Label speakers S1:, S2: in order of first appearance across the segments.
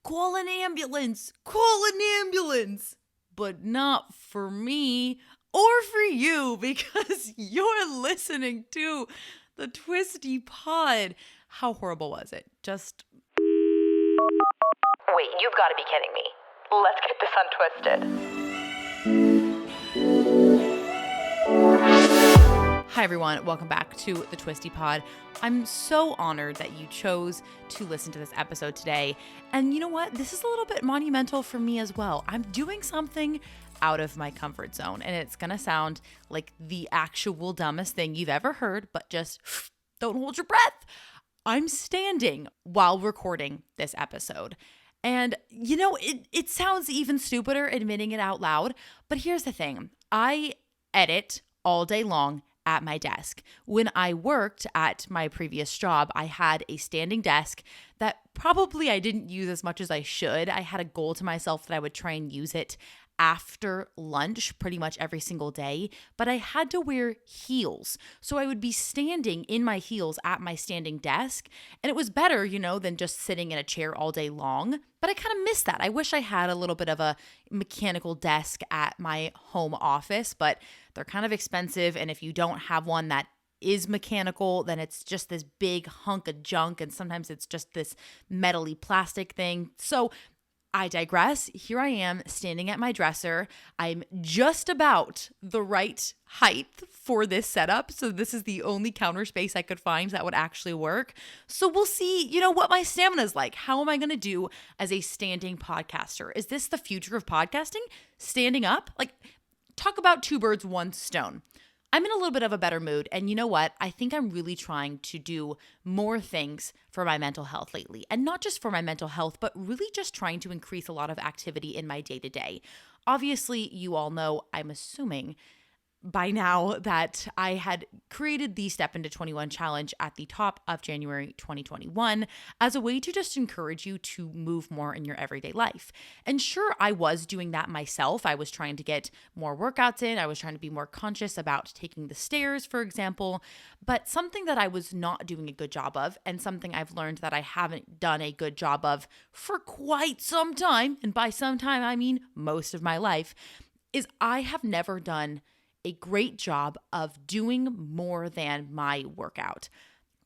S1: call an ambulance. Call an ambulance. But not for me or for you, because you're listening to the Twisty Pod. How horrible was it? Just...
S2: Wait, you've got to be kidding me. Let's get this untwisted.
S1: Hi everyone, welcome back to the Twisty Pod. I'm so honored that you chose to listen to this episode today. And you know what? This is a little bit monumental for me as well. I'm doing something out of my comfort zone, and it's gonna sound like the actual dumbest thing you've ever heard, but just don't hold your breath. I'm standing while recording this episode. And, you know, it sounds even stupider admitting it out loud, but here's the thing. I edit all day long at my desk. When I worked at my previous job, I had a standing desk that probably I didn't use as much as I should. I had a goal to myself that I would try and use it after lunch pretty much every single day, but I had to wear heels. So I would be standing in my heels at my standing desk, and it was better, you know, than just sitting in a chair all day long. But I kind of miss that. I wish I had a little bit of a mechanical desk at my home office, but they're kind of expensive, and if you don't have one that is mechanical, then it's just this big hunk of junk, and sometimes it's just this metally plastic thing. So I digress. Here I am standing at my dresser. I'm just about the right height for this setup. So this is the only counter space I could find that would actually work. So we'll see, you know, what my stamina is like. How am I going to do as a standing podcaster? Is this the future of podcasting? Standing up? Like, talk about two birds, one stone. I'm in a little bit of a better mood, and you know what? I think I'm really trying to do more things for my mental health lately, and not just for my mental health, but really just trying to increase a lot of activity in my day-to-day. Obviously, you all know, I'm assuming by now, that I had created the Step Into 21 challenge at the top of January 2021 as a way to just encourage you to move more in your everyday life. And sure, I was doing that myself. I was trying to get more workouts in. I was trying to be more conscious about taking the stairs, for example. But something that I was not doing a good job of, and something I've learned that I haven't done a good job of for quite some time, and by some time I mean most of my life, is I have never done a great job of doing more than my workout.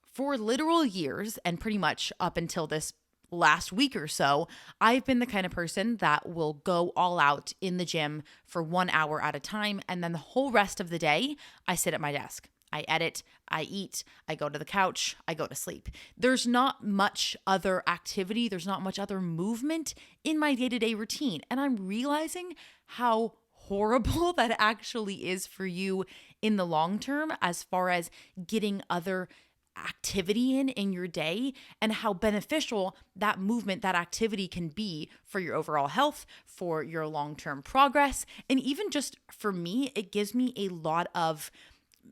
S1: For literal years, and pretty much up until this last week or so, I've been the kind of person that will go all out in the gym for 1 hour at a time, and then the whole rest of the day, I sit at my desk. I edit, I eat, I go to the couch, I go to sleep. There's not much other activity, there's not much other movement in my day-to-day routine, and I'm realizing how horrible that actually is for you in the long term as far as getting other activity in your day, and how beneficial that movement, that activity can be for your overall health, for your long-term progress, and even just for me, it gives me a lot of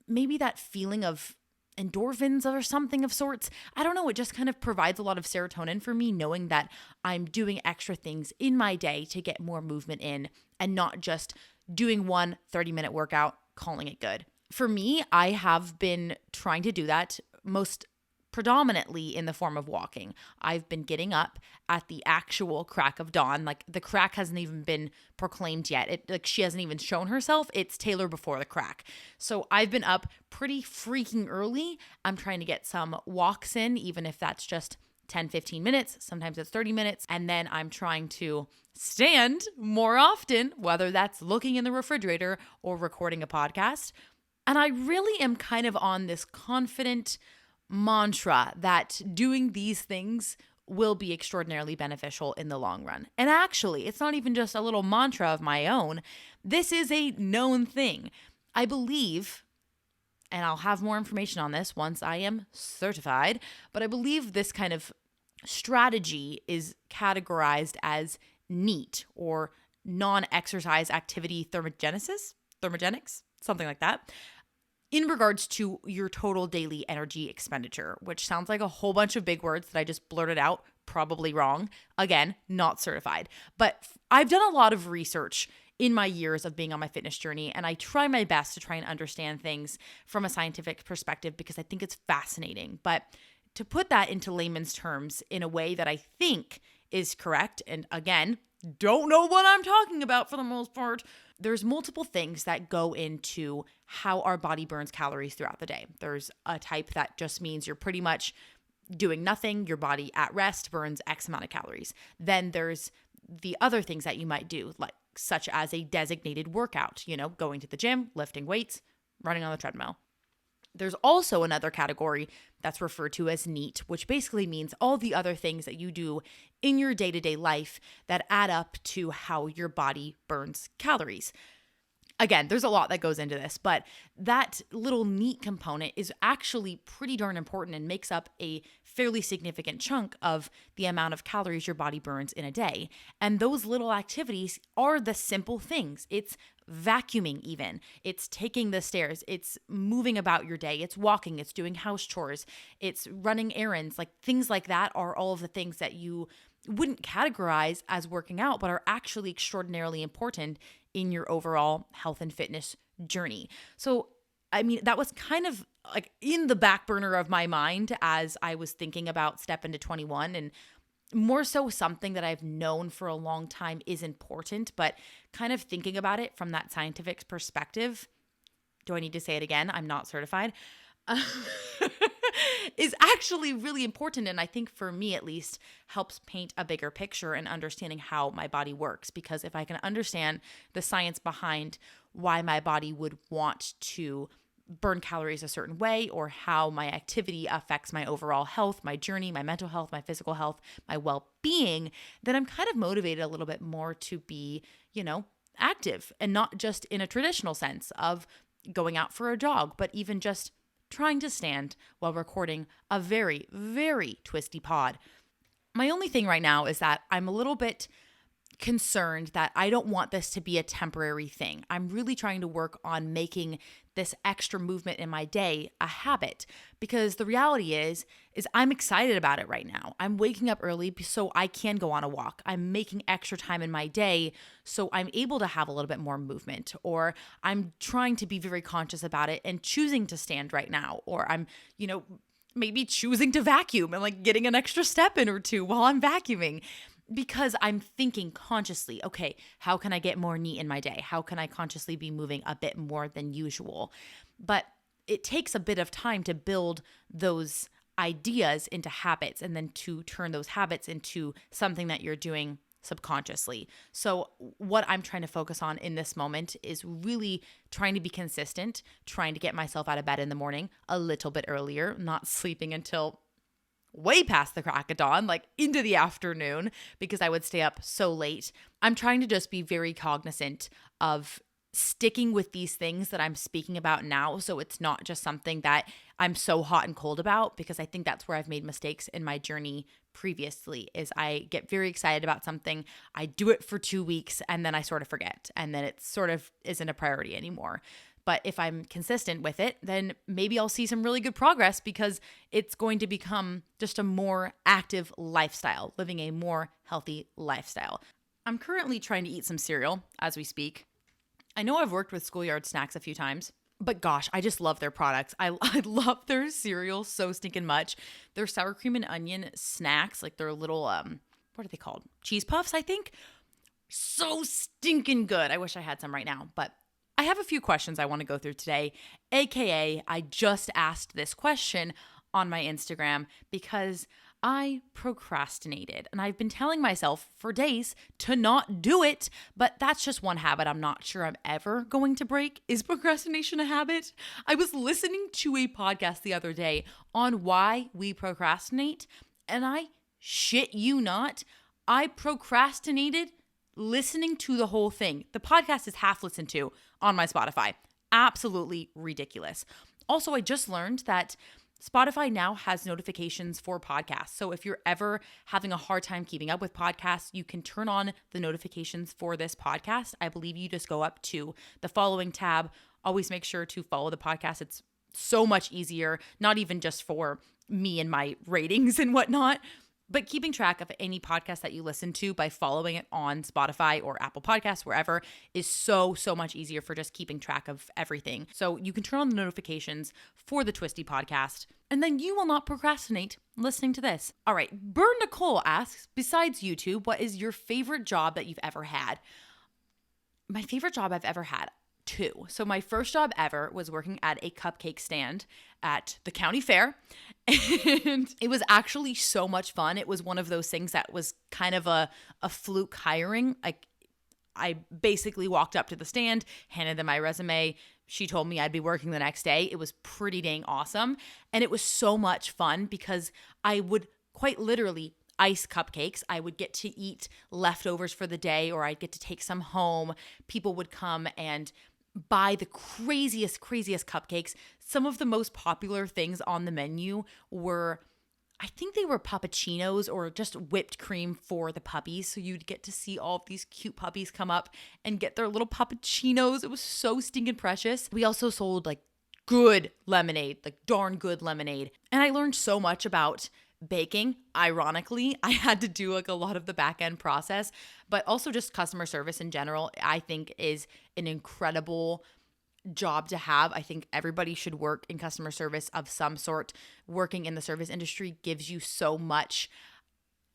S1: maybe that feeling of endorphins or something of sorts. I don't know. It just kind of provides a lot of serotonin for me, knowing that I'm doing extra things in my day to get more movement in and not just doing one 30-minute workout, calling it good. For me, I have been trying to do that most predominantly in the form of walking. I've been getting up at the actual crack of dawn. Like, the crack hasn't even been proclaimed yet. She hasn't even shown herself. It's Taylor before the crack. So I've been up pretty freaking early. I'm trying to get some walks in, even if that's just 10, 15 minutes. Sometimes it's 30 minutes. And then I'm trying to stand more often, whether that's looking in the refrigerator or recording a podcast. And I really am kind of on this confident mantra that doing these things will be extraordinarily beneficial in the long run. And actually, it's not even just a little mantra of my own. This is a known thing. I believe, and I'll have more information on this once I am certified, but I believe this kind of strategy is categorized as NEAT, or non-exercise activity thermogenics, something like that, in regards to your total daily energy expenditure, which sounds like a whole bunch of big words that I just blurted out, probably wrong. Again, not certified. But I've done a lot of research in my years of being on my fitness journey, and I try my best to try and understand things from a scientific perspective because I think it's fascinating. But to put that into layman's terms in a way that I think is correct. And again, don't know what I'm talking about for the most part. There's multiple things that go into how our body burns calories throughout the day. There's a type that just means you're pretty much doing nothing, your body at rest burns X amount of calories. Then there's the other things that you might do, like such as a designated workout, going to the gym, lifting weights, running on the treadmill. There's also another category that's referred to as NEAT, which basically means all the other things that you do in your day-to-day life that add up to how your body burns calories. Again, there's a lot that goes into this, but that little NEAT component is actually pretty darn important and makes up a fairly significant chunk of the amount of calories your body burns in a day. And those little activities are the simple things. It's vacuuming even. It's taking the stairs. It's moving about your day. It's walking. It's doing house chores. It's running errands. Like things like that are all of the things that you wouldn't categorize as working out, but are actually extraordinarily important in your overall health and fitness journey. So, I mean, that was kind of like in the back burner of my mind as I was thinking about step into 21, and more so something that I've known for a long time is important, but kind of thinking about it from that scientific perspective. Do I need to say it again? I'm not certified. Is actually really important, and I think for me at least helps paint a bigger picture and understanding how my body works, because if I can understand the science behind why my body would want to burn calories a certain way, or how my activity affects my overall health, my journey, my mental health, my physical health, my well-being, then I'm kind of motivated a little bit more to be, active, and not just in a traditional sense of going out for a jog, but even just trying to stand while recording a very, very twisty pod. My only thing right now is that I'm a little bit concerned that I don't want this to be a temporary thing. I'm really trying to work on making this extra movement in my day a habit, because the reality is I'm excited about it right now. I'm waking up early so I can go on a walk. I'm making extra time in my day so I'm able to have a little bit more movement, or I'm trying to be very conscious about it and choosing to stand right now, or I'm, maybe choosing to vacuum and like getting an extra step in or two while I'm vacuuming. Because I'm thinking consciously, okay, how can I get more NEAT in my day? How can I consciously be moving a bit more than usual? But it takes a bit of time to build those ideas into habits, and then to turn those habits into something that you're doing subconsciously. So what I'm trying to focus on in this moment is really trying to be consistent, trying to get myself out of bed in the morning a little bit earlier, not sleeping until way past the crack of dawn, like into the afternoon, because I would stay up so late. I'm trying to just be very cognizant of sticking with these things that I'm speaking about now, so it's not just something that I'm so hot and cold about, because I think that's where I've made mistakes in my journey previously, is I get very excited about something, I do it for 2 weeks, and then I sort of forget, and then it sort of isn't a priority anymore. But if I'm consistent with it, then maybe I'll see some really good progress, because it's going to become just a more active lifestyle, living a more healthy lifestyle. I'm currently trying to eat some cereal as we speak. I know I've worked with Schoolyard Snacks a few times, but gosh, I just love their products. I love their cereal so stinking much. Their sour cream and onion snacks, like their little, what are they called? Cheese puffs, I think. So stinking good. I wish I had some right now, but I have a few questions I want to go through today, aka I just asked this question on my Instagram because I procrastinated, and I've been telling myself for days to not do it, but that's just one habit I'm not sure I'm ever going to break. Is procrastination a habit? I was listening to a podcast the other day on why we procrastinate, and I shit you not, I procrastinated listening to the whole thing. The podcast is half listened to on my Spotify. Absolutely ridiculous. Also, I just learned that Spotify now has notifications for podcasts. So if you're ever having a hard time keeping up with podcasts, you can turn on the notifications for this podcast. I believe you just go up to the following tab. Always make sure to follow the podcast. It's so much easier, not even just for me and my ratings and whatnot, but keeping track of any podcast that you listen to by following it on Spotify or Apple Podcasts, wherever, is so much easier for just keeping track of everything. So you can turn on the notifications for the Twisty podcast And then you will not procrastinate listening to this. All right, Burn Nicole asks, besides YouTube, what is your favorite job that you've ever had? My favorite job I've ever had, two. So my first job ever was working at a cupcake stand at the county fair. And it was actually so much fun. It was one of those things that was kind of a fluke hiring. I basically walked up to the stand, handed them my resume. She told me I'd be working the next day. It was pretty dang awesome. And it was so much fun because I would quite literally ice cupcakes. I would get to eat leftovers for the day, or I'd get to take some home. People would come and buy the craziest cupcakes. Some of the most popular things on the menu were, I think they were puppuccinos or just whipped cream for the puppies. So you'd get to see all of these cute puppies come up and get their little puppuccinos. It was so stinking precious. We also sold like good lemonade, like darn good lemonade. And I learned so much about baking. Ironically, I had to do like a lot of the back end process, but also just customer service in general, I think is an incredible job to have. I think everybody should work in customer service of some sort. Working in the service industry gives you so much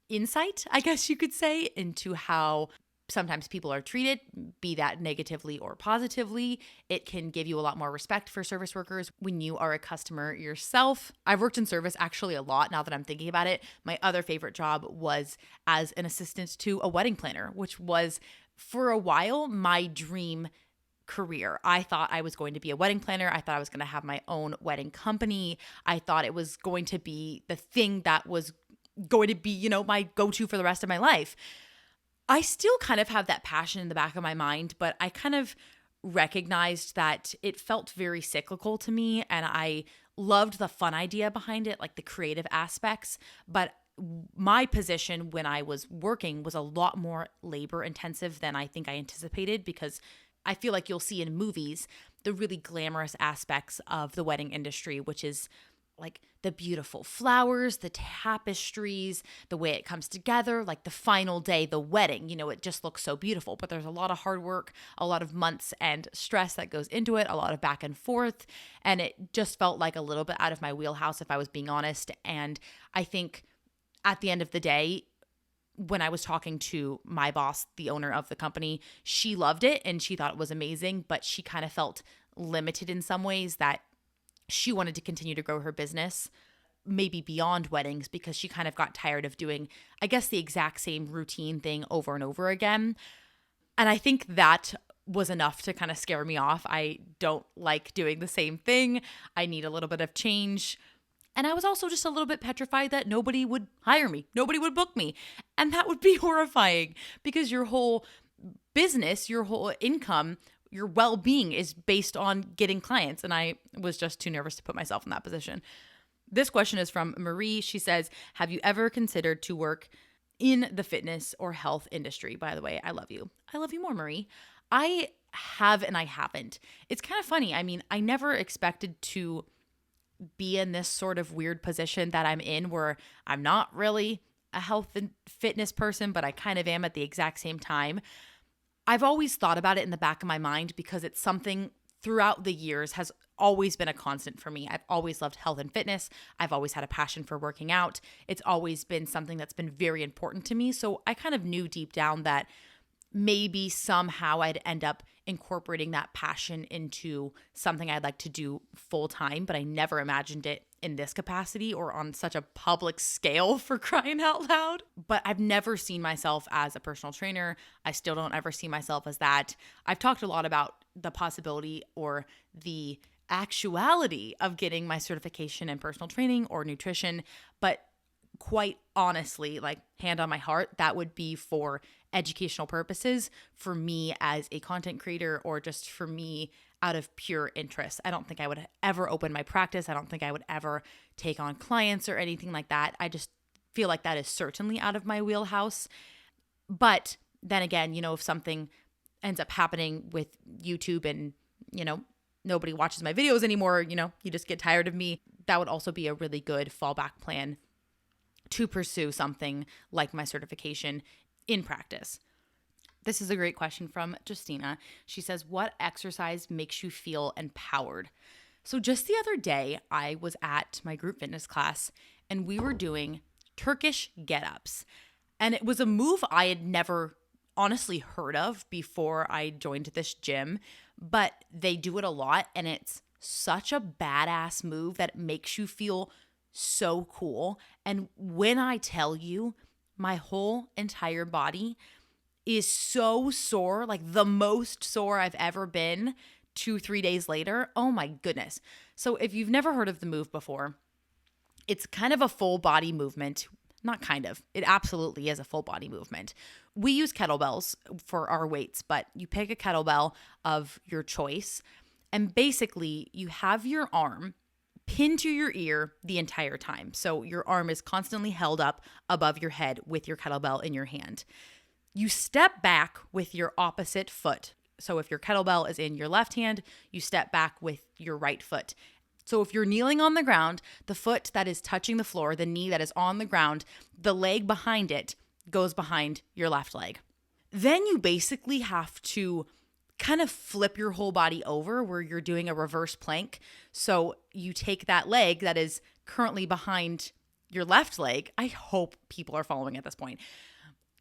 S1: insight, I guess you could say, into how sometimes people are treated, be that negatively or positively. It can give you a lot more respect for service workers when you are a customer yourself. I've worked in service actually a lot now that I'm thinking about it. My other favorite job was as an assistant to a wedding planner, which was for a while my dream career. I thought I was going to be a wedding planner. I thought I was going to have my own wedding company. I thought it was going to be the thing that was going to be, my go-to for the rest of my life. I still kind of have that passion in the back of my mind, but I kind of recognized that it felt very cyclical to me, and I loved the fun idea behind it, like the creative aspects, but my position when I was working was a lot more labor intensive than I think I anticipated, because I feel like you'll see in movies the really glamorous aspects of the wedding industry, which is like the beautiful flowers, the tapestries, the way it comes together, like the final day, the wedding, it just looks so beautiful. But there's a lot of hard work, a lot of months and stress that goes into it, a lot of back and forth. And it just felt like a little bit out of my wheelhouse, if I was being honest. And I think at the end of the day, when I was talking to my boss, the owner of the company, she loved it and she thought it was amazing, but she kind of felt limited in some ways, that she wanted to continue to grow her business, maybe beyond weddings, because she kind of got tired of doing, I guess, the exact same routine thing over and over again. And I think that was enough to kind of scare me off. I don't like doing the same thing. I need a little bit of change. And I was also just a little bit petrified that nobody would hire me. Nobody would book me. And that would be horrifying, because your whole business, your whole income, your well-being is based on getting clients. And I was just too nervous to put myself in that position. This question is from Marie. She says, have you ever considered to work in the fitness or health industry? By the way, I love you. I love you more, Marie. I have and I haven't. It's kind of funny. I mean, I never expected to be in this sort of weird position that I'm in, where I'm not really a health and fitness person, but I kind of am at the exact same time. I've always thought about it in the back of my mind, because it's something throughout the years has always been a constant for me. I've always loved health and fitness. I've always had a passion for working out. It's always been something that's been very important to me. So I kind of knew deep down that maybe somehow I'd end up incorporating that passion into something I'd like to do full time, but I never imagined it in this capacity or on such a public scale, for crying out loud. But I've never seen myself as a personal trainer. I still don't ever see myself as that. I've talked a lot about the possibility or the actuality of getting my certification in personal training or nutrition, but quite honestly, like hand on my heart, that would be for educational purposes, for me as a content creator, or just for me out of pure interest. I don't think I would ever open my practice. I don't think I would ever take on clients or anything like that. I just feel like that is certainly out of my wheelhouse. But then again, if something ends up happening with YouTube and, nobody watches my videos anymore, you just get tired of me, that would also be a really good fallback plan to pursue something like my certification in practice. This is a great question from Justina. She says, what exercise makes you feel empowered? So just the other day, I was at my group fitness class and we were doing Turkish Get-Ups. And it was a move I had never honestly heard of before I joined this gym, but they do it a lot and it's such a badass move that it makes you feel so cool. And when I tell you, my whole entire body is so sore, like the most sore I've ever been 2-3 days later. Oh my goodness. So if you've never heard of the move before, it's kind of a full body movement. Not kind of, it absolutely is a full body movement. We use kettlebells for our weights, but you pick a kettlebell of your choice. And basically, you have your arm pinned to your ear the entire time. So your arm is constantly held up above your head with your kettlebell in your hand. You step back with your opposite foot. So if your kettlebell is in your left hand, you step back with your right foot. So if you're kneeling on the ground, the foot that is touching the floor, the knee that is on the ground, the leg behind it goes behind your left leg. Then you basically have to kind of flip your whole body over where you're doing a reverse plank. So you take that leg that is currently behind your left leg. I hope people are following at this point.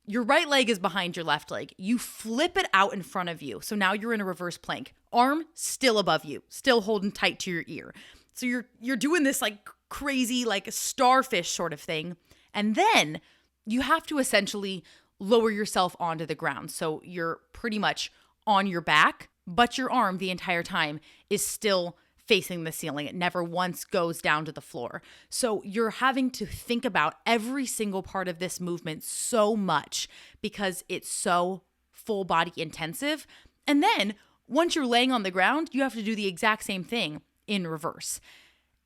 S1: Your right leg is behind your left leg. You flip it out in front of you. So now you're in a reverse plank. Arm still above you, still holding tight to your ear. So you're doing this like crazy, like a starfish sort of thing. And then you have to essentially lower yourself onto the ground. So you're pretty much on your back, but your arm the entire time is still facing the ceiling. It never once goes down to the floor. So you're having to think about every single part of this movement so much because it's so full body intensive. And then once you're laying on the ground, you have to do the exact same thing in reverse.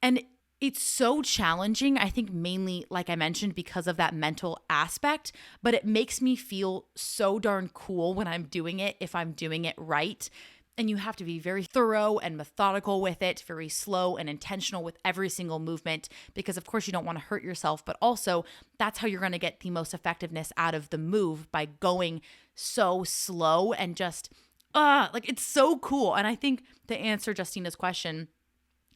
S1: And it's so challenging, I think mainly, like I mentioned, because of that mental aspect, but it makes me feel so darn cool when I'm doing it, if I'm doing it right. And you have to be very thorough and methodical with it, very slow and intentional with every single movement, because of course you don't want to hurt yourself, but also that's how you're going to get the most effectiveness out of the move, by going so slow and just, like it's so cool. And I think to answer Justina's question,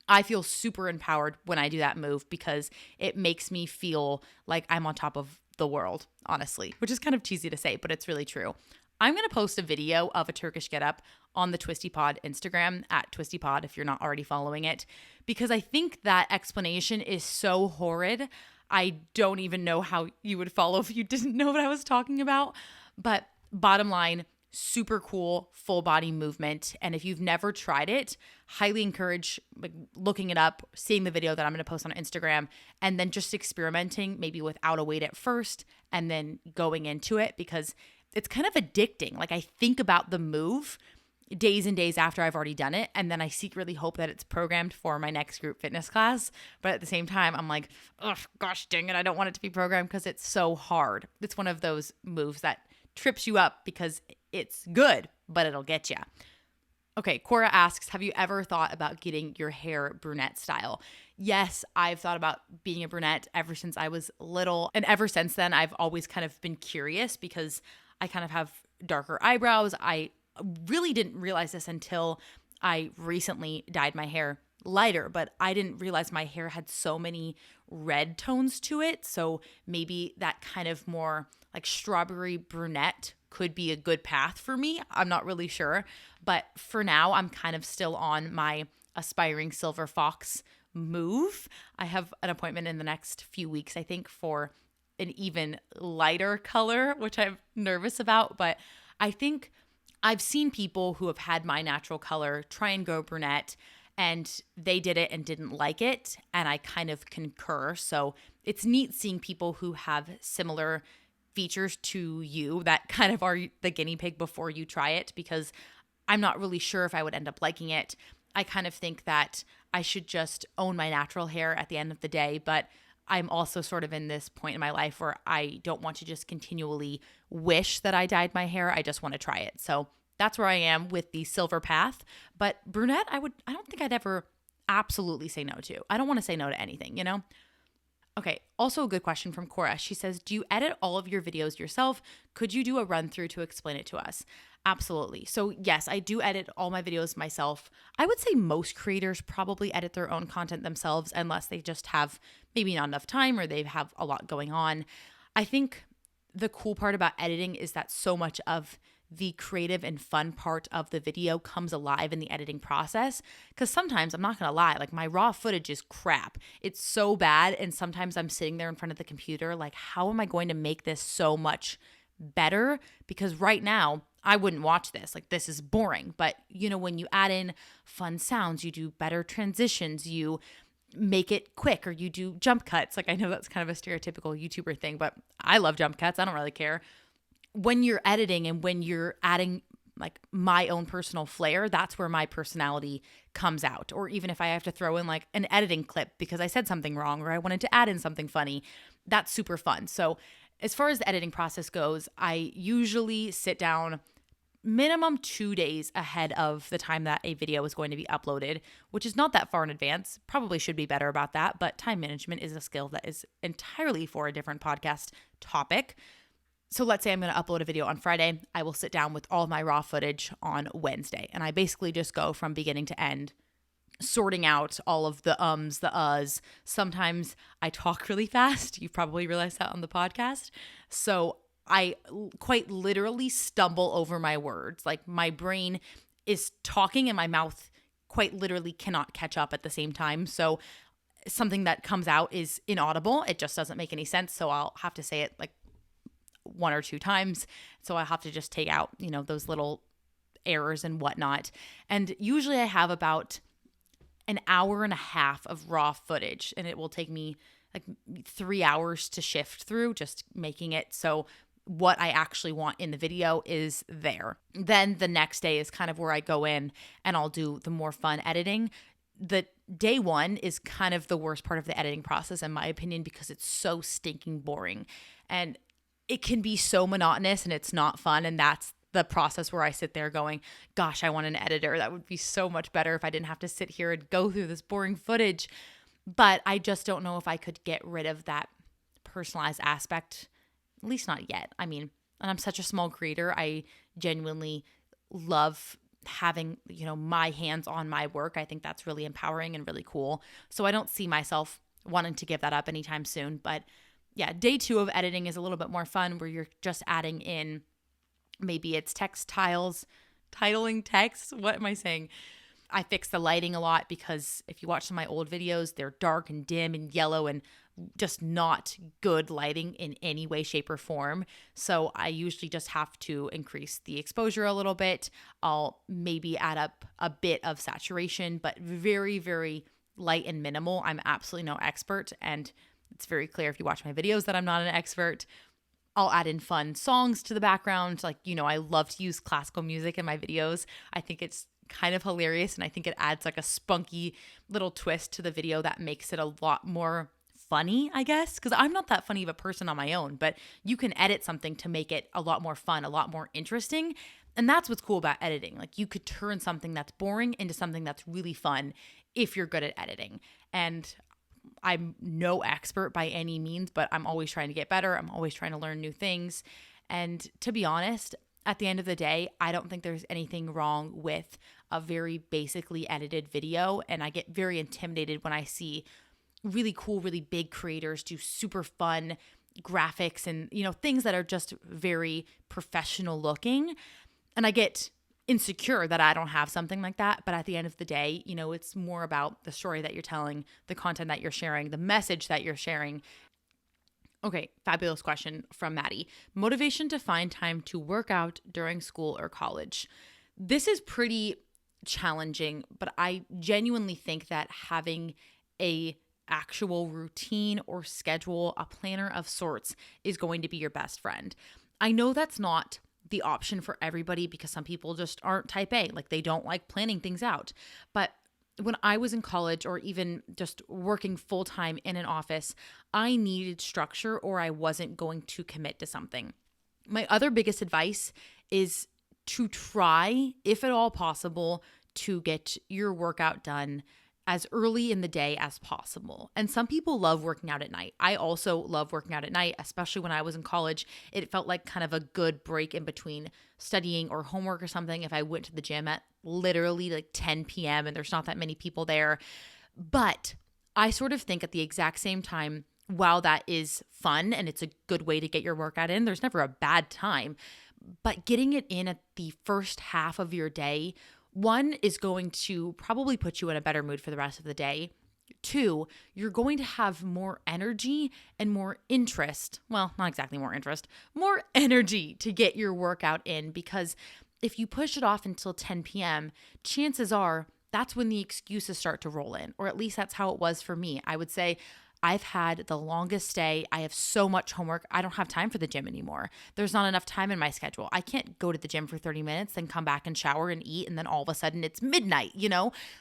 S1: I feel super empowered when I do that move because it makes me feel like I'm on top of the world, honestly, which is kind of cheesy to say, but it's really true. I'm going to post a video of a Turkish Get-Up on the Twisty Pod Instagram at Twisty Pod if you're not already following it, because I think that explanation is so horrid. I don't even know how you would follow if you didn't know what I was talking about. But bottom line, super cool full body movement. And if you've never tried it, highly encourage looking it up, seeing the video that I'm going to post on Instagram, and then just experimenting maybe without a weight at first and then going into it, because it's kind of addicting. Like I think about the move days and days after I've already done it. And then I secretly hope that it's programmed for my next group fitness class. But at the same time, I'm like, oh, gosh dang it, I don't want it to be programmed because it's so hard. It's one of those moves that trips you up because it's good, but it'll get you. Okay, Cora asks, have you ever thought about getting your hair brunette style? Yes, I've thought about being a brunette ever since I was little. And ever since then, I've always kind of been curious because I kind of have darker eyebrows. I really didn't realize this until I recently dyed my hair lighter, but I didn't realize my hair had so many red tones to it. So maybe that kind of more like strawberry brunette could be a good path for me. I'm not really sure. But for now, I'm kind of still on my aspiring silver fox move. I have an appointment in the next few weeks, I think, for an even lighter color, which I'm nervous about. But I think I've seen people who have had my natural color try and go brunette, and they did it and didn't like it. And I kind of concur. So it's neat seeing people who have similar features to you that kind of are the guinea pig before you try it, because I'm not really sure if I would end up liking it. I kind of think that I should just own my natural hair at the end of the day, but I'm also sort of in this point in my life where I don't want to just continually wish that I dyed my hair. I just want to try it. So that's where I am with the silver path. But brunette, I don't think I'd ever absolutely say no to. I don't want to say no to anything, you know? Okay, also a good question from Cora. She says, do you edit all of your videos yourself? Could you do a run through to explain it to us? Absolutely. So yes, I do edit all my videos myself. I would say most creators probably edit their own content themselves unless they just have maybe not enough time or they have a lot going on. I think the cool part about editing is that so much of the creative and fun part of the video comes alive in the editing process. Because sometimes, I'm not gonna lie, like my raw footage is crap. It's so bad. And sometimes I'm sitting there in front of the computer, like, how am I going to make this so much better? Because right now, I wouldn't watch this. Like, this is boring. But, when you add in fun sounds, you do better transitions, you make it quick, or you do jump cuts. Like, I know that's kind of a stereotypical YouTuber thing, but I love jump cuts. I don't really care. When you're editing and when you're adding like my own personal flair, that's where my personality comes out. Or even if I have to throw in like an editing clip because I said something wrong or I wanted to add in something funny, that's super fun. So as far as the editing process goes, I usually sit down minimum 2 days ahead of the time that a video is going to be uploaded, which is not that far in advance. Probably should be better about that, but time management is a skill that is entirely for a different podcast topic. So let's say I'm going to upload a video on Friday. I will sit down with all of my raw footage on Wednesday, and I basically just go from beginning to end, sorting out all of the ums, the uhs. Sometimes I talk really fast. You've probably realized that on the podcast. So I quite literally stumble over my words. Like my brain is talking and my mouth quite literally cannot catch up at the same time. So something that comes out is inaudible. It just doesn't make any sense. So I'll have to say it like 1 or 2 times. So I have to just take out, those little errors and whatnot. And usually I have about an hour and a half of raw footage, and it will take me like 3 hours to shift through, just making it so what I actually want in the video is there. Then the next day is kind of where I go in and I'll do the more fun editing. The day one is kind of the worst part of the editing process, in my opinion, because it's so stinking boring. And it can be so monotonous and it's not fun. And that's the process where I sit there going, gosh, I want an editor. That would be so much better if I didn't have to sit here and go through this boring footage. But I just don't know if I could get rid of that personalized aspect, at least not yet. I mean, and I'm such a small creator. I genuinely love having, my hands on my work. I think that's really empowering and really cool. So I don't see myself wanting to give that up anytime soon. But yeah, day 2 of editing is a little bit more fun, where you're just adding in, maybe it's titling text. What am I saying? I fix the lighting a lot because if you watch some of my old videos, they're dark and dim and yellow and just not good lighting in any way, shape, or form. So I usually just have to increase the exposure a little bit. I'll maybe add up a bit of saturation, but very, very light and minimal. I'm absolutely no expert, and it's very clear if you watch my videos that I'm not an expert. I'll add in fun songs to the background. Like, I love to use classical music in my videos. I think it's kind of hilarious, and I think it adds like a spunky little twist to the video that makes it a lot more funny, I guess, because I'm not that funny of a person on my own, but you can edit something to make it a lot more fun, a lot more interesting. And that's what's cool about editing. Like, you could turn something that's boring into something that's really fun if you're good at editing. And I'm no expert by any means, but I'm always trying to get better. I'm always trying to learn new things. And to be honest, at the end of the day, I don't think there's anything wrong with a very basically edited video. And I get very intimidated when I see really cool, really big creators do super fun graphics and, things that are just very professional looking. And I get insecure that I don't have something like that. But at the end of the day, it's more about the story that you're telling, the content that you're sharing, the message that you're sharing. Okay, fabulous question from Maddie. Motivation to find time to work out during school or college. This is pretty challenging, but I genuinely think that having a actual routine or schedule, a planner of sorts, is going to be your best friend. I know that's not the option for everybody because some people just aren't type A, like they don't like planning things out. But when I was in college or even just working full-time in an office, I needed structure or I wasn't going to commit to something. My other biggest advice is to try, if at all possible, to get your workout done as early in the day as possible. And some people love working out at night. I also love working out at night, especially when I was in college. It felt like kind of a good break in between studying or homework or something if I went to the gym at literally like 10 p.m. and there's not that many people there. But I sort of think at the exact same time, while that is fun and it's a good way to get your workout in, there's never a bad time. But getting it in at the first half of your day, one, is going to probably put you in a better mood for the rest of the day. Two, you're going to have more energy and more interest. Well, not exactly more interest, more energy to get your workout in, because if you push it off until 10 p.m., chances are that's when the excuses start to roll in, or at least that's how it was for me. I would say I've had the longest day. I have so much homework. I don't have time for the gym anymore. There's not enough time in my schedule. I can't go to the gym for 30 minutes, then come back and shower and eat, and then all of a sudden it's midnight,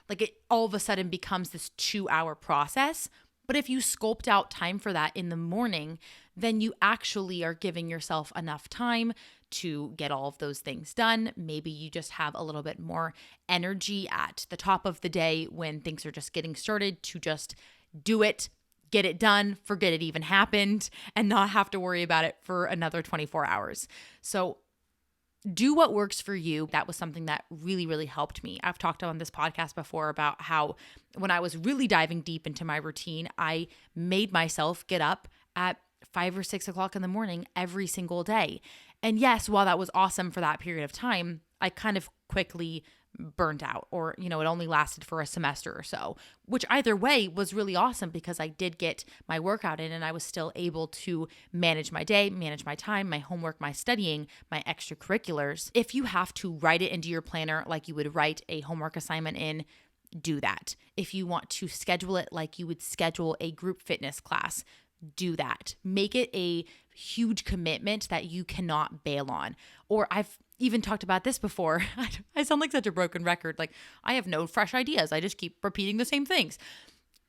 S1: Like it all of a sudden becomes this 2-hour process. But if you sculpt out time for that in the morning, then you actually are giving yourself enough time to get all of those things done. Maybe you just have a little bit more energy at the top of the day when things are just getting started to just do it, get it done, forget it even happened, and not have to worry about it for another 24 hours. So do what works for you. That was something that really, really helped me. I've talked on this podcast before about how when I was really diving deep into my routine, I made myself get up at 5 or 6 o'clock in the morning every single day. And yes, while that was awesome for that period of time, I kind of quickly burnt out, or, it only lasted for a semester or so, which either way was really awesome because I did get my workout in and I was still able to manage my day, manage my time, my homework, my studying, my extracurriculars. If you have to write it into your planner like you would write a homework assignment in, do that. If you want to schedule it like you would schedule a group fitness class, do that. Make it a huge commitment that you cannot bail on. Or I've even talked about this before. I sound like such a broken record. Like I have no fresh ideas. I just keep repeating the same things.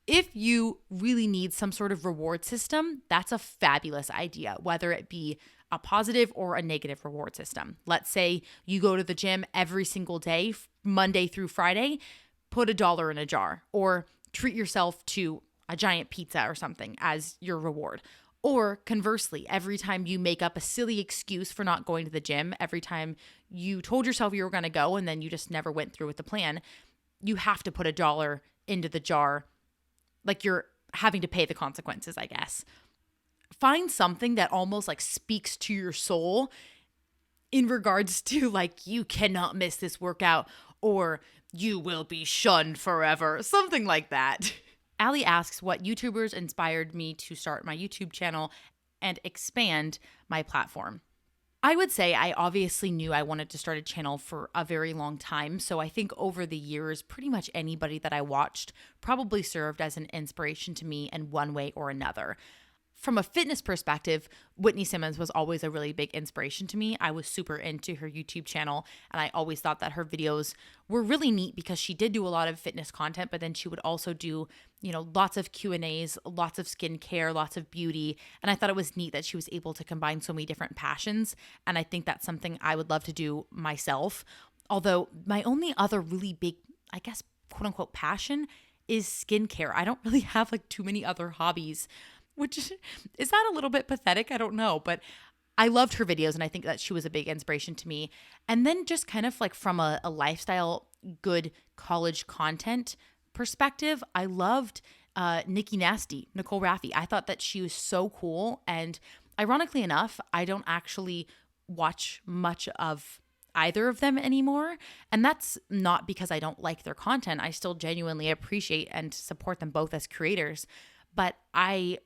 S1: If you really need some sort of reward system, that's a fabulous idea, whether it be a positive or a negative reward system. Let's say you go to the gym every single day, Monday through Friday, put $1 in a jar, or treat yourself to a giant pizza or something as your reward. Or conversely, every time you make up a silly excuse for not going to the gym, every time you told yourself you were going to go and then you just never went through with the plan, you have to put $1 into the jar, like you're having to pay the consequences, I guess. Find something that almost like speaks to your soul in regards to like, you cannot miss this workout, or you will be shunned forever, something like that. Allie asks what YouTubers inspired me to start my YouTube channel and expand my platform. I would say I obviously knew I wanted to start a channel for a very long time. So I think over the years, pretty much anybody that I watched probably served as an inspiration to me in one way or another. From a fitness perspective, Whitney Simmons was always a really big inspiration to me. I was super into her YouTube channel, and I always thought that her videos were really neat because she did do a lot of fitness content, but then she would also do, lots of Q&As, lots of skincare, lots of beauty. And I thought it was neat that she was able to combine so many different passions. And I think that's something I would love to do myself. Although my only other really big, I guess, quote unquote, passion is skincare. I don't really have like too many other hobbies. Which is that a little bit pathetic? I don't know, but I loved her videos and I think that she was a big inspiration to me. And then just kind of like from a lifestyle, good college content perspective, I loved Nikki Nasty, Nicole Raffi. I thought that she was so cool. And ironically enough, I don't actually watch much of either of them anymore. And that's not because I don't like their content. I still genuinely appreciate and support them both as creators. But I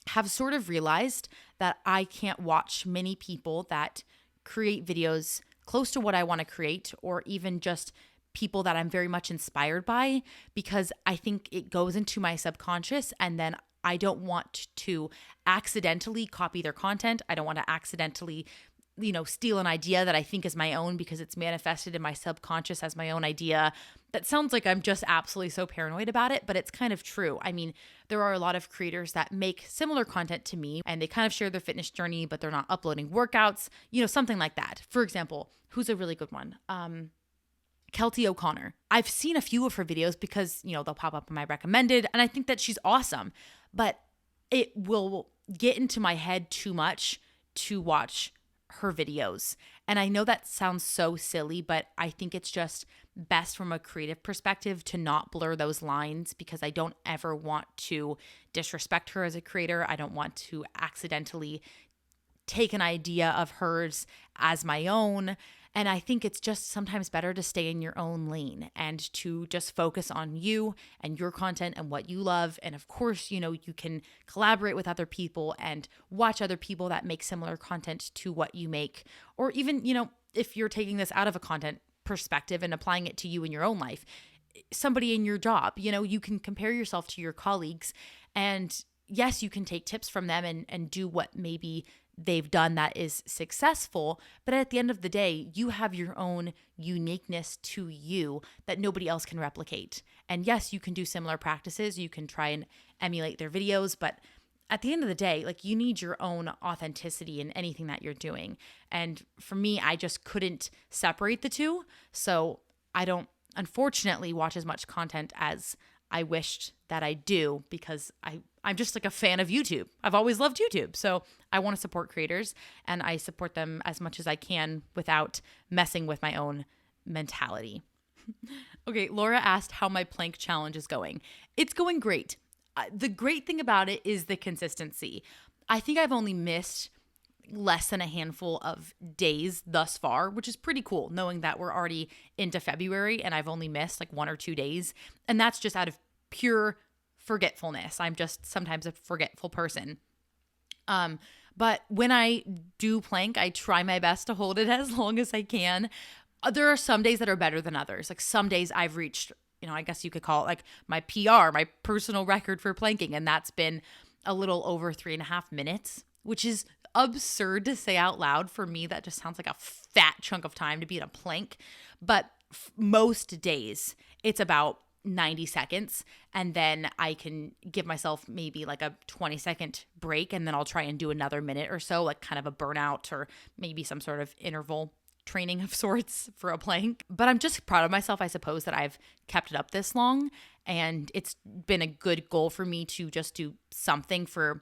S1: have sort of realized that I can't watch many people that create videos close to what I want to create, or even just people that I'm very much inspired by, because I think it goes into my subconscious and then I don't want to accidentally copy their content. I don't want to accidentally steal an idea that I think is my own because it's manifested in my subconscious as my own idea. That sounds like I'm just absolutely so paranoid about it, but it's kind of true. I mean, there are a lot of creators that make similar content to me and they kind of share their fitness journey, but they're not uploading workouts, something like that. For example, who's a really good one? Kelty O'Connor. I've seen a few of her videos because, they'll pop up in my recommended, and I think that she's awesome, but it will get into my head too much to watch her videos. And I know that sounds so silly, but I think it's just best from a creative perspective to not blur those lines, because I don't ever want to disrespect her as a creator. I don't want to accidentally take an idea of hers as my own. And I think it's just sometimes better to stay in your own lane and to just focus on you and your content and what you love. And of course, you can collaborate with other people and watch other people that make similar content to what you make. Or even, if you're taking this out of a content perspective and applying it to you in your own life, somebody in your job, you can compare yourself to your colleagues. And yes, you can take tips from them and do what maybe they've done that is successful. But at the end of the day, you have your own uniqueness to you that nobody else can replicate. And yes, you can do similar practices. You can try and emulate their videos. But at the end of the day, you need your own authenticity in anything that you're doing. And for me, I just couldn't separate the two. So I don't, unfortunately, watch as much content as I wished that I do, because I'm just a fan of YouTube. I've always loved YouTube. So I want to support creators, and I support them as much as I can without messing with my own mentality. Okay, Laura asked how my plank challenge is going. It's going great. The great thing about it is the consistency. I think I've only missed less than a handful of days thus far, which is pretty cool, knowing that we're already into February and I've only missed 1 or 2 days. And that's just out of pure forgetfulness. I'm just sometimes a forgetful person. But when I do plank, I try my best to hold it as long as I can. There are some days that are better than others. Some days I've reached, I guess you could call it my PR, my personal record for planking. And that's been a little over 3.5 minutes, which is absurd to say out loud. For me, that just sounds like a fat chunk of time to be in a plank. But most days it's about 90 seconds, and then I can give myself maybe a 20-second break, and then I'll try and do another minute or so, kind of a burnout or maybe some sort of interval training of sorts for a plank. But I'm just proud of myself, I suppose, that I've kept it up this long, and it's been a good goal for me to just do something for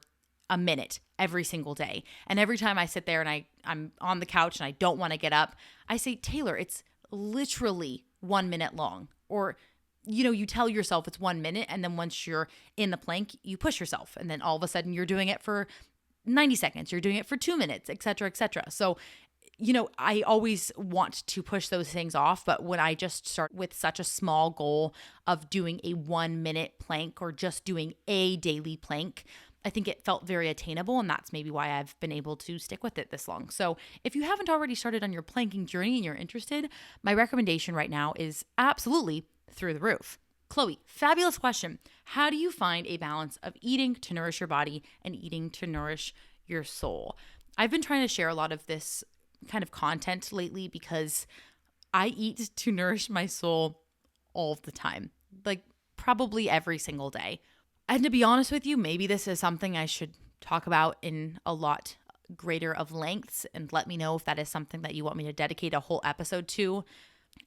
S1: a minute every single day. And every time I sit there and I'm on the couch and I don't want to get up, I say, Taylor, it's literally 1 minute long. Or, you tell yourself it's 1 minute, and then once you're in the plank, you push yourself. And then all of a sudden you're doing it for 90 seconds, you're doing it for 2 minutes, et cetera, et cetera. So, I always want to push those things off. But when I just start with such a small goal of doing a 1 minute plank or just doing a daily plank, I think it felt very attainable, and that's maybe why I've been able to stick with it this long. So if you haven't already started on your planking journey and you're interested, my recommendation right now is absolutely through the roof. Chloe, fabulous question. How do you find a balance of eating to nourish your body and eating to nourish your soul? I've been trying to share a lot of this kind of content lately because I eat to nourish my soul all the time, probably every single day. And to be honest with you, maybe this is something I should talk about in a lot greater of lengths, and let me know if that is something that you want me to dedicate a whole episode to.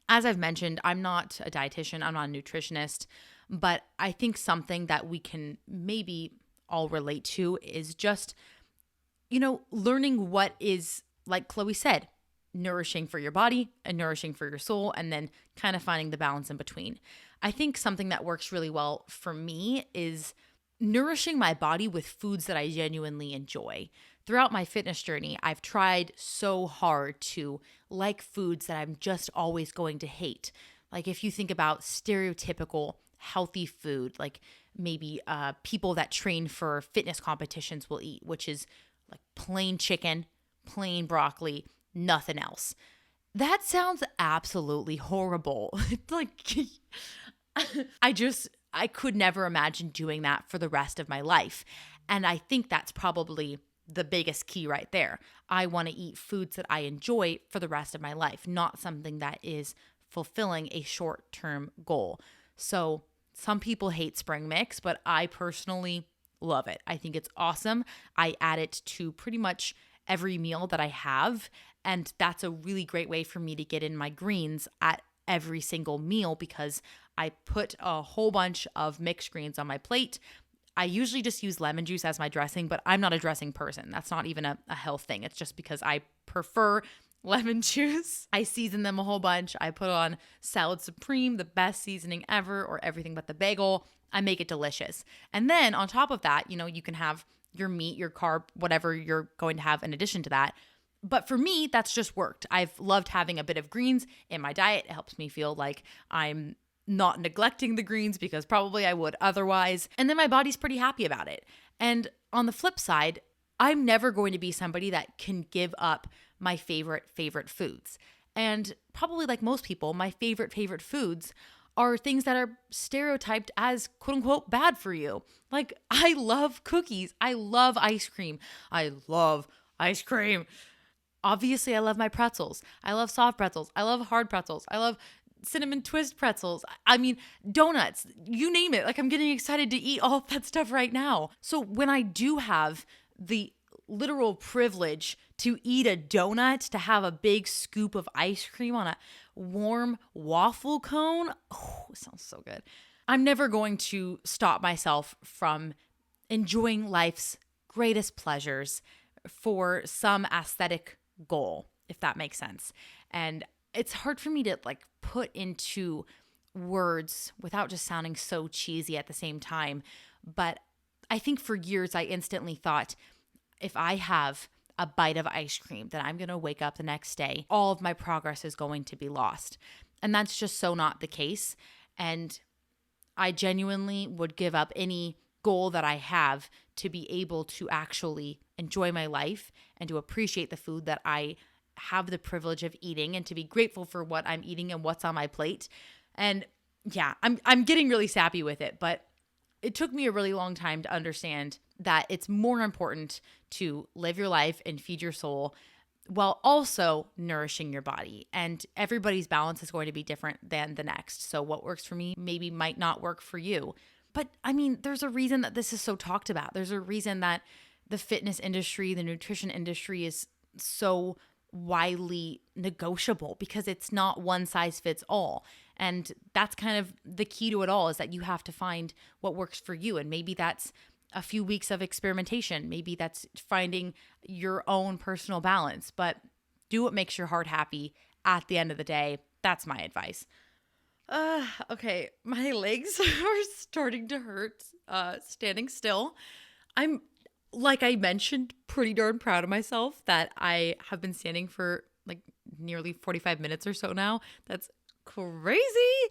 S1: As I've mentioned, I'm not a dietitian, I'm not a nutritionist, but I think something that we can maybe all relate to is just, learning what is, like Chloe said, nourishing for your body and nourishing for your soul, and then kind of finding the balance in between. I think something that works really well for me is nourishing my body with foods that I genuinely enjoy. Throughout my fitness journey, I've tried so hard to like foods that I'm just always going to hate. If you think about stereotypical healthy food, maybe people that train for fitness competitions will eat, which is plain chicken, plain broccoli, nothing else. That sounds absolutely horrible. I could never imagine doing that for the rest of my life. And I think that's probably the biggest key right there. I want to eat foods that I enjoy for the rest of my life, not something that is fulfilling a short-term goal. So some people hate spring mix, but I personally love it. I think it's awesome. I add it to pretty much every meal that I have, and that's a really great way for me to get in my greens at every single meal because I put a whole bunch of mixed greens on my plate. I usually just use lemon juice as my dressing, but I'm not a dressing person. That's not even a health thing. It's just because I prefer lemon juice. I season them a whole bunch. I put on salad supreme, the best seasoning ever, or everything but the bagel. I make it delicious. And then on top of that, you can have your meat, your carb, whatever you're going to have in addition to that. But for me, that's just worked. I've loved having a bit of greens in my diet. It helps me feel like I'm not neglecting the greens because probably I would otherwise. And then my body's pretty happy about it. And on the flip side, I'm never going to be somebody that can give up my favorite foods. And probably like most people, my favorite foods are things that are stereotyped as quote unquote bad for you. Like I love cookies. I love ice cream. I love ice cream. Obviously, I love my pretzels. I love soft pretzels. I love hard pretzels. I love cinnamon twist pretzels. I mean, donuts, you name it. Like I'm getting excited to eat all of that stuff right now. So when I do have the literal privilege to eat a donut, to have a big scoop of ice cream on a warm waffle cone, oh, it sounds so good. I'm never going to stop myself from enjoying life's greatest pleasures for some aesthetic goal, if that makes sense. And it's hard for me to put into words without just sounding so cheesy at the same time. But I think for years I instantly thought if I have a bite of ice cream, then I'm going to wake up the next day, all of my progress is going to be lost. And that's just so not the case. And I genuinely would give up any goal that I have to be able to actually enjoy my life and to appreciate the food that I have the privilege of eating and to be grateful for what I'm eating and what's on my plate. And yeah, I'm getting really sappy with it, but it took me a really long time to understand that it's more important to live your life and feed your soul while also nourishing your body. And everybody's balance is going to be different than the next. So what works for me maybe might not work for you. But I mean, there's a reason that this is so talked about. There's a reason that the fitness industry, the nutrition industry is so widely negotiable because it's not one size fits all. And that's kind of the key to it all, is that you have to find what works for you. And maybe that's a few weeks of experimentation. Maybe that's finding your own personal balance, but do what makes your heart happy at the end of the day. That's my advice. Okay, my legs are starting to hurt standing still. I'm, like I mentioned, pretty darn proud of myself that I have been standing for nearly 45 minutes or so now. That's crazy.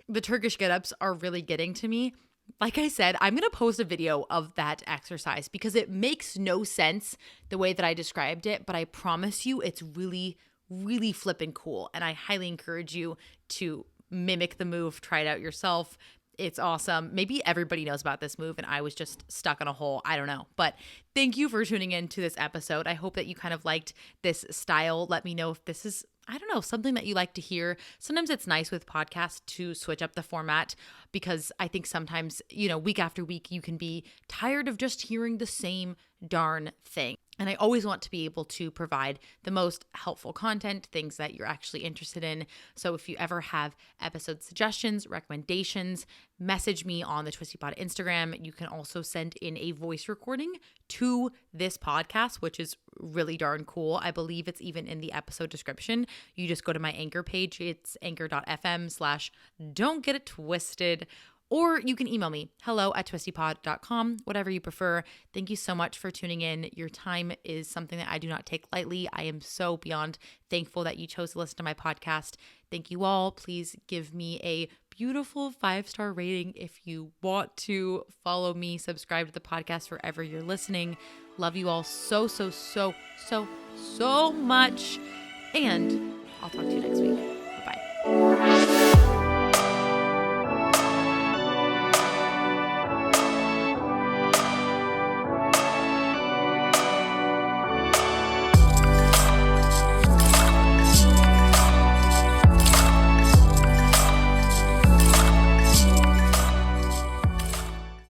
S1: The Turkish Get-Ups are really getting to me. Like I said, I'm going to post a video of that exercise because it makes no sense the way that I described it, but I promise you it's really, really flippin' cool. And I highly encourage you to mimic the move, try it out yourself. It's awesome. Maybe everybody knows about this move and I was just stuck in a hole. I don't know. But thank you for tuning in to this episode. I hope that you kind of liked this style. Let me know if this is, I don't know, something that you like to hear. Sometimes it's nice with podcasts to switch up the format because I think sometimes, week after week, you can be tired of just hearing the same darn thing. And I always want to be able to provide the most helpful content, things that you're actually interested in. So if you ever have episode suggestions, recommendations, message me on the Twisty Pod Instagram. You can also send in a voice recording to this podcast, which is really darn cool. I believe it's even in the episode description. You just go to my Anchor page. It's anchor.fm/don't get it twisted. Or you can email me, hello@twistypod.com, whatever you prefer. Thank you so much for tuning in. Your time is something that I do not take lightly. I am so beyond thankful that you chose to listen to my podcast. Thank you all. Please give me a beautiful 5-star rating if you want to. Follow me, subscribe to the podcast wherever you're listening. Love you all so, so, so, so, so much. And I'll talk to you next time.